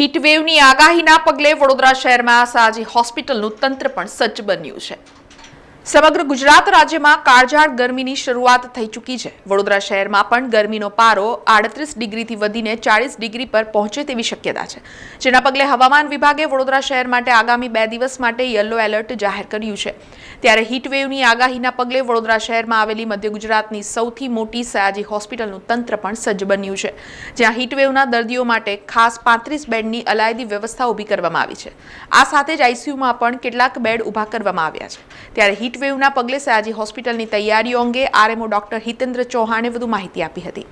હીટવેવની આગાહીના પગલે વડોદરા શહેરમાં સાજી હોસ્પિટલનું તંત્ર પણ સજ્જ બન્યું છે। સમગ્ર ગુજરાત રાજ્યમાં કાળઝાળ ગરમીની શરૂઆત થઈ ચૂકી છે। વડોદરા શહેરમાં પણ ગરમીનો પારો 38 ડિગ્રીથી વધીને 40 ડિગ્રી પર પહોંચે તેવી શક્યતા છે, જેના પગલે હવામાન વિભાગે વડોદરા શહેર માટે આગામી 2 દિવસ માટે યલો એલર્ટ જાહેર કર્યું છે। ત્યારે હીટવેવની આગાહીના પગલે વડોદરા શહેરમાં આવેલી મધ્ય ગુજરાતની સૌથી મોટી સયાજી હોસ્પિટલનું તંત્ર પણ સજ્જ બન્યું છે, જ્યાં હીટવેવના દર્દીઓ માટે ખાસ 35 બેડની અલાયદી વ્યવસ્થા ઊભી કરવામાં આવી છે। આ સાથે જ આઈસીયુમાં પણ કેટલાક બેડ ઊભા કરવામાં આવ્યા છે। ત્યારે હીટવેવના પગલે સયાજી હોસ્પિટલની તૈયારીઓ અંગે આરએમઓ ડોક્ટર હિતેન્દ્ર ચૌહાણે વધુ માહિતી આપી હતી।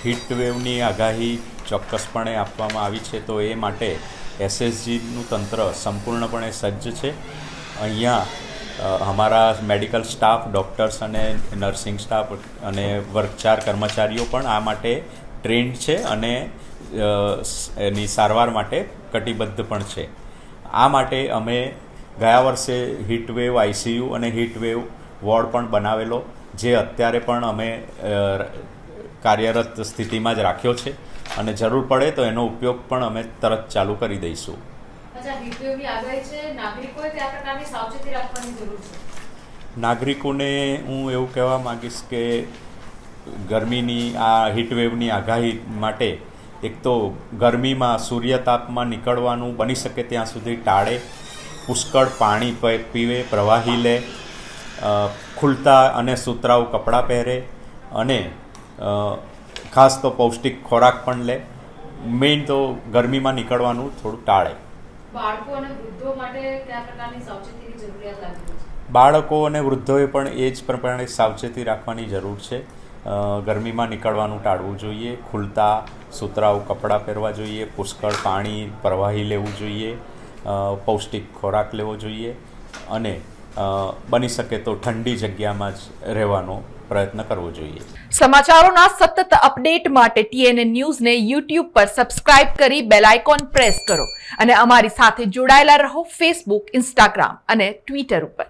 હીટવેવની આગાહી ચોક્કસપણે આપવામાં આવી છે, તો એ માટે એસએસજીનું તંત્ર સંપૂર્ણપણે સજ્જ છે। અહીંયા અમારા મેડિકલ સ્ટાફ, ડૉક્ટર્સ અને નર્સિંગ સ્ટાફ અને વર્ગ 4 કર્મચારીઓ પણ આ માટે ટ્રેન્ડ છે અને એની સારવાર માટે કટિબદ્ધ પણ છે। આ માટે અમે ગયા વર્ષે હીટવેવ આઈસીયુ અને હીટવેવ વોર્ડ પણ બનાવેલો, જે અત્યારે પણ અમે કાર્યરત સ્થિતિમાં જ રાખ્યો છે અને જરૂર પડે તો એનો ઉપયોગ પણ અમે તરત ચાલુ કરી દઈશું। નાગરિકોને હું એવું કહેવા માગીશ કે ગરમીની આ હીટવેવની આગાહી માટે એક તો ગરમીમાં સૂર્યતાપમાં નીકળવાનું બની શકે ત્યાં સુધી ટાળે, પુષ્કળ પાણી પીવે, પ્રવાહી લે, ખુલતા અને સુતરાઉ કપડાં પહેરે અને ખાસ તો પૌષ્ટિક ખોરાક પણ લે। મેઇન તો ગરમીમાં નીકળવાનું થોડું ટાળે। બાળકો અને વૃદ્ધો માટે કયા પ્રકારની સાવચેતીની જરૂરિયાત લાગી છે? બાળકો અને વૃદ્ધોએ પણ એ જ પ્રમાણે સાવચેતી રાખવાની જરૂર છે। ગરમીમાં નીકળવાનું ટાળવું જોઈએ, ખુલતા સુતરાઉ કપડાં પહેરવા જોઈએ, પુષ્કળ પાણી પ્રવાહી લેવું જોઈએ, પૌષ્ટિક ખોરાક લેવો જોઈએ અને બની શકે તો ઠંડી જગ્યામાં જ રહેવાનો પ્રયત્ન કરવો જોઈએ। સમાચારોના સતત અપડેટ માટે TNN ન્યૂઝને YouTube પર સબસ્ક્રાઇબ કરી બેલ આઇકોન પ્રેસ કરો અને અમારી સાથે જોડાયેલા રહો ફેસબુક, ઇન્સ્ટાગ્રામ અને ટ્વિટર ઉપર।